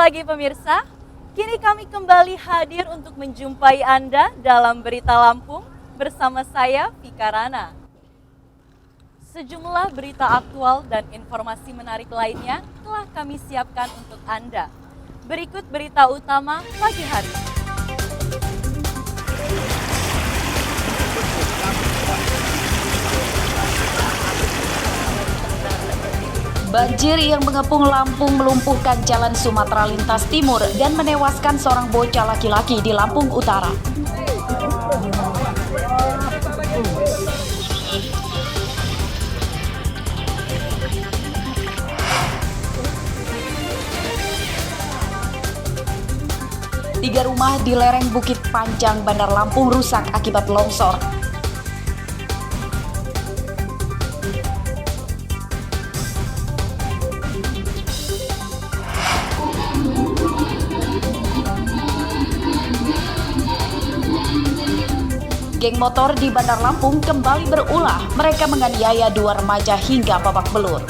pagi pemirsa, kini kami kembali hadir untuk menjumpai Anda dalam Berita Lampung bersama saya, Vika Rana. Sejumlah berita aktual dan informasi menarik lainnya telah kami siapkan untuk Anda. Berikut berita utama pagi hari. Banjir yang mengepung Lampung melumpuhkan jalan Sumatera lintas timur dan menewaskan seorang bocah laki-laki di Lampung Utara. Tiga rumah di lereng Bukit Panjang, Bandar Lampung rusak akibat longsor. Geng motor di Bandar Lampung kembali berulah. Mereka menganiaya dua remaja hingga babak belur.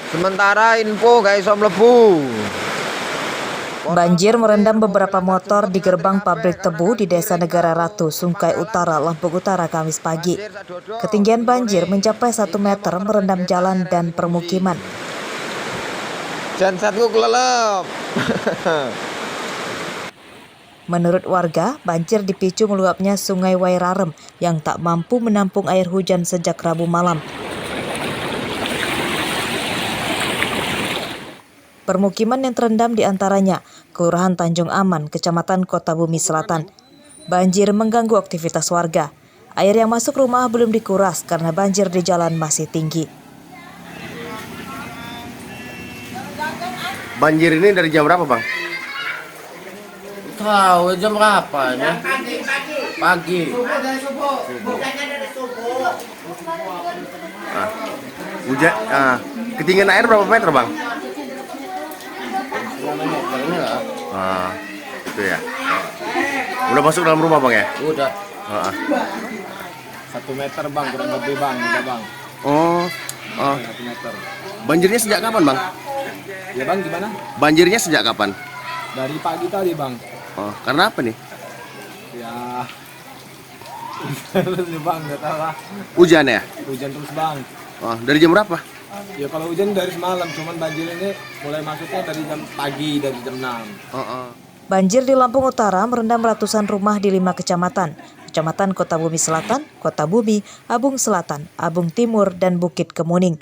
Sementara info guys, Om Lebu. Banjir merendam beberapa motor di gerbang pabrik tebu di Desa Negara Ratu, Sungkai Utara, Lampung Utara, Kamis pagi. Ketinggian banjir mencapai 1 meter merendam jalan dan permukiman. Jansatku kelelep. Menurut warga, banjir dipicu meluapnya Sungai Wairarem yang tak mampu menampung air hujan sejak Rabu malam. Permukiman yang terendam diantaranya Kelurahan Tanjung Aman, Kecamatan Kota Bumi Selatan. Banjir mengganggu aktivitas warga. Air yang masuk rumah belum dikuras karena banjir di jalan masih tinggi. Banjir ini dari jam berapa, Bang? Tahu jam berapa ya? Pagi. Hujan. Ketinggian air berapa meter, Bang? Itu ya. Udah masuk dalam rumah, Bang ya? Udah. 1 meter bang, kurang lebih bang, udah bang. Oh. 1 meter. Banjirnya sejak kapan, Bang? Ya bang, gimana? Banjirnya sejak kapan? Dari pagi tadi bang. Oh, karena apa nih? Ya. Terus nih bang, nggak tahu lah. Hujan ya? Hujan terus bang. Oh, dari jam berapa? Ya kalau hujan dari semalam, cuman banjir ini mulai masuknya dari jam pagi, dari jam 6. Banjir di Lampung Utara merendam ratusan rumah di 5 kecamatan. Kecamatan Kota Bumi Selatan, Kota Bumi, Abung Selatan, Abung Timur, dan Bukit Kemuning.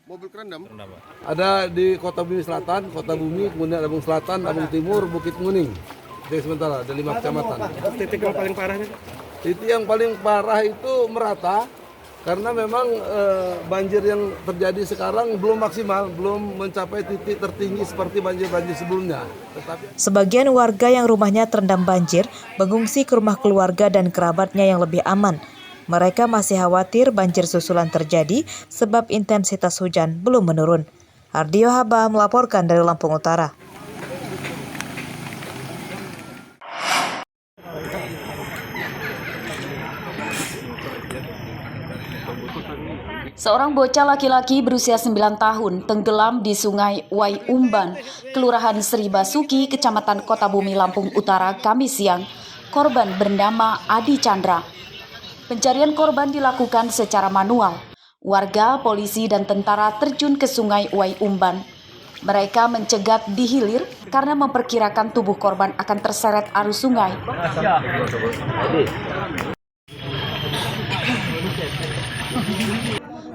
Mobil kerendam? Ada di Kota Bumi Selatan, Kota Bumi, kemudian Abung Selatan, Abung Timur, Bukit Kemuning. Jadi sementara ada 5 kecamatan. Titik yang paling parahnya? Titik yang paling parah itu merata karena memang banjir yang terjadi sekarang belum maksimal, belum mencapai titik tertinggi seperti banjir-banjir sebelumnya. Sebagian warga yang rumahnya terendam banjir mengungsi ke rumah keluarga dan kerabatnya yang lebih aman. Mereka masih khawatir banjir susulan terjadi sebab intensitas hujan belum menurun. Ardio Haba melaporkan dari Lampung Utara. Seorang bocah laki-laki berusia 9 tahun tenggelam di Sungai Wai Umban, Kelurahan Sri Basuki, Kecamatan Kota Bumi, Lampung Utara, Kamis siang. Korban bernama Adi Chandra. Pencarian korban dilakukan secara manual. Warga, polisi, dan tentara terjun ke Sungai Wai Umban. Mereka mencegat di hilir karena memperkirakan tubuh korban akan terseret arus sungai.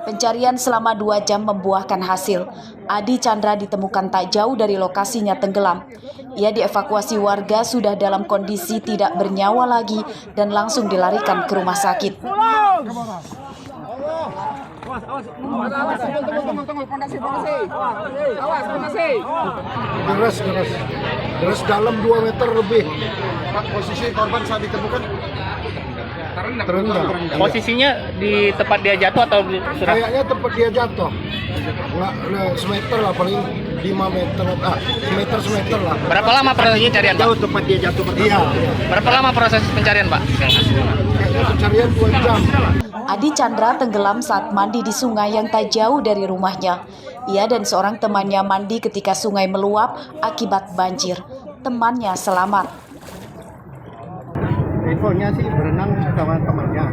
Pencarian selama 2 jam membuahkan hasil. Adi Chandra ditemukan tak jauh dari lokasinya tenggelam. Ia dievakuasi warga sudah dalam kondisi tidak bernyawa lagi dan langsung dilarikan ke rumah sakit. Deras dalam 2 meter lebih. Pak, posisi korban saat ditemukan? terendam. Posisinya di tempat dia jatuh atau sudah? Kayaknya tempat dia jatuh. Nggak, semeter lah paling 5 meter, semeter lah. Berapa lama proses pencarian, Pak? Jauh tempat dia jatuh pertama. Iya. Berapa lama proses pencarian, Pak? Kayaknya pencarian 2 jam. Adi Chandra tenggelam saat mandi di sungai yang tak jauh dari rumahnya. Ia dan seorang temannya mandi ketika sungai meluap akibat banjir. Temannya selamat. Infonya sih berenang sama temannya.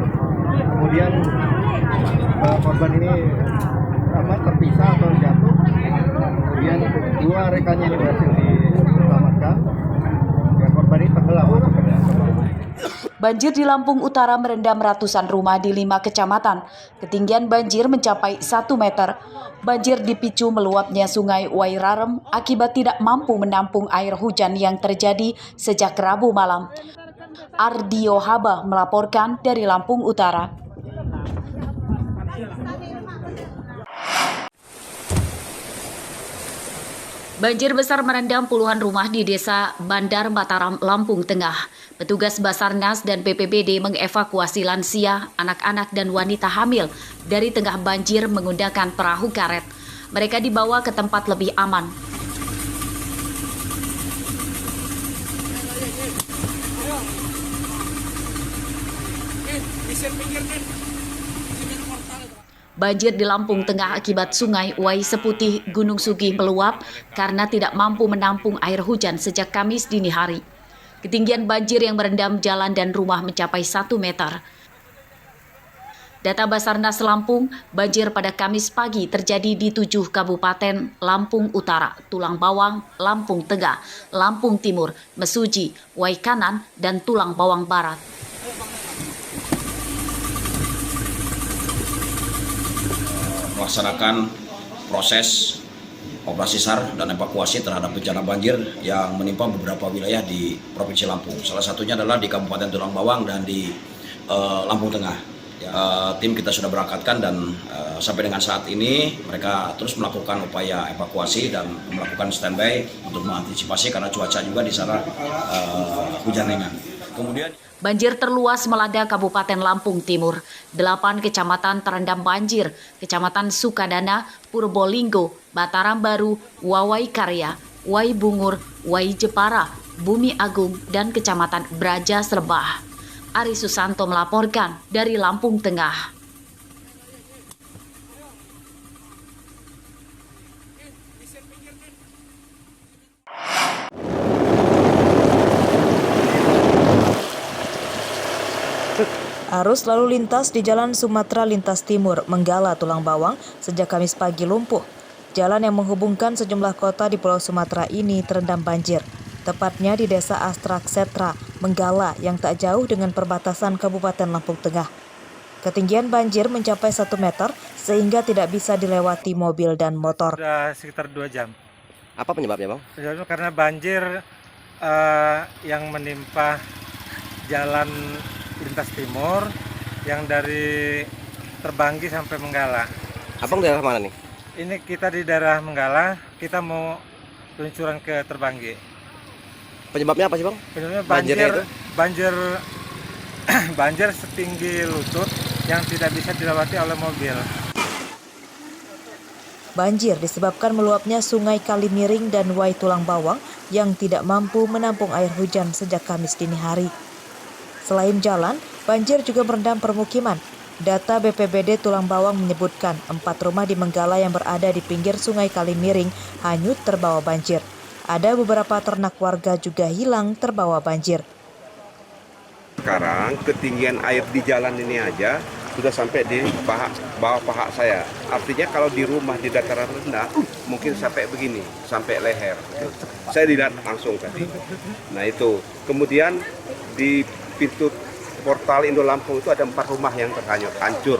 Kemudian korban ini terpisah atau jatuh. Kemudian 2 rekannya ini berhasil diselamatkan. Ya, korban ini tenggelam. Banjir di Lampung Utara merendam ratusan rumah di 5 kecamatan. Ketinggian banjir mencapai 1 meter. Banjir dipicu meluapnya sungai Wairarem akibat tidak mampu menampung air hujan yang terjadi sejak Rabu malam. Ardio Haba melaporkan dari Lampung Utara. Banjir besar merendam puluhan rumah di Desa Bandar Mataram, Lampung Tengah. Petugas Basarnas dan BPBD mengevakuasi lansia, anak-anak dan wanita hamil dari tengah banjir menggunakan perahu karet. Mereka dibawa ke tempat lebih aman. Banjir di Lampung Tengah akibat sungai Wai Seputih Gunung Sugih meluap karena tidak mampu menampung air hujan sejak Kamis dini hari. Ketinggian banjir yang merendam jalan dan rumah mencapai 1 meter. Data Basarnas Lampung, banjir pada Kamis pagi terjadi di 7 kabupaten Lampung Utara, Tulang Bawang, Lampung Tengah, Lampung Timur, Mesuji, Wai Kanan, dan Tulang Bawang Barat. Melaksanakan proses operasi SAR dan evakuasi terhadap bencana banjir yang menimpa beberapa wilayah di Provinsi Lampung. Salah satunya adalah di Kabupaten Tulang Bawang dan di Lampung Tengah. Tim kita sudah berangkatkan dan sampai dengan saat ini mereka terus melakukan upaya evakuasi dan melakukan standby untuk mengantisipasi karena cuaca juga di sana hujan ringan. Kemudian banjir terluas melanda Kabupaten Lampung Timur. 8 kecamatan terendam banjir. Kecamatan Sukadana, Purbolinggo, Mataram Baru, Wawai Karya, Wai Bungur, Wai Jepara, Bumi Agung, dan Kecamatan Braja Serbah. Ari Susanto melaporkan dari Lampung Tengah. Arus lalu lintas di Jalan Sumatera Lintas Timur, Menggala, Tulang Bawang sejak Kamis pagi lumpuh. Jalan yang menghubungkan sejumlah kota di Pulau Sumatera ini terendam banjir. Tepatnya di Desa Astrak Setra, Menggala yang tak jauh dengan perbatasan Kabupaten Lampung Tengah. Ketinggian banjir mencapai 1 meter sehingga tidak bisa dilewati mobil dan motor. Sudah sekitar 2 jam. Apa penyebabnya, Bang? Penyebabnya karena banjir yang menimpa jalan lintas timur yang dari Terbanggi sampai Menggala. Abang daerah mana nih? Ini kita di daerah Menggala, kita mau peluncuran ke Terbanggi. Penyebabnya apa sih, Bang? Penyebabnya banjir setinggi lutut yang tidak bisa dilewati oleh mobil. Banjir disebabkan meluapnya Sungai Kalimiring dan Wai Tulang Bawang yang tidak mampu menampung air hujan sejak Kamis dini hari. Selain jalan, banjir juga merendam permukiman. Data BPBD Tulang Bawang menyebutkan 4 rumah di Menggala yang berada di pinggir Sungai Kalimiring hanyut terbawa banjir. Ada beberapa ternak warga juga hilang terbawa banjir. Sekarang ketinggian air di jalan ini aja sudah sampai di bawah paha saya. Artinya kalau di rumah di dataran rendah mungkin sampai begini, sampai leher. Saya lihat langsung tadi. Nah itu. Kemudian di pintu portal Indo Lampung itu ada 4 rumah yang terhanyut, hancur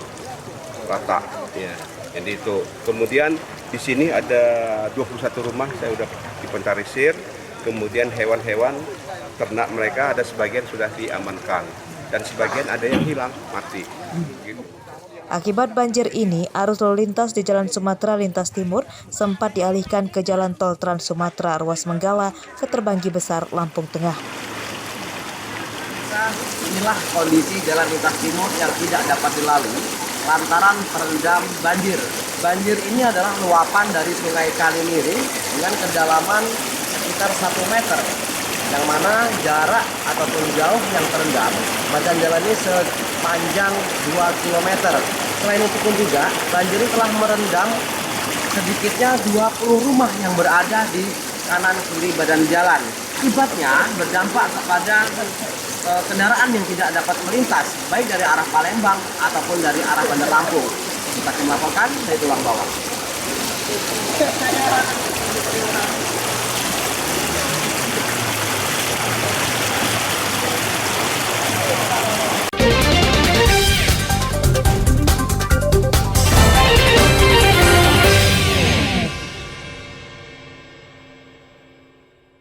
rata. Ya, jadi itu. Kemudian di sini ada 21 rumah saya udah diventarisir. Kemudian hewan-hewan ternak mereka ada sebagian sudah diamankan dan sebagian ada yang hilang mati. Gitu. Akibat banjir ini, arus lalu lintas di Jalan Sumatera Lintas Timur sempat dialihkan ke Jalan Tol Trans Sumatera ruas Menggala ke Terbanggi Besar, Lampung Tengah. inilah kondisi jalan lintas timur yang tidak dapat dilalui lantaran terendam banjir. Banjir ini adalah luapan dari Sungai Kalimiri dengan kedalaman sekitar 1 meter, yang mana jarak ataupun jauh yang terendam badan jalan ini sepanjang 2 km. Selain itu pun juga banjir ini telah merendam sedikitnya 20 rumah yang berada di kanan kiri badan jalan. Akibatnya berdampak kepada kendaraan yang tidak dapat melintas baik dari arah Palembang ataupun dari arah Bandar Lampung. Kita melaporkan dari Tulang Bawang.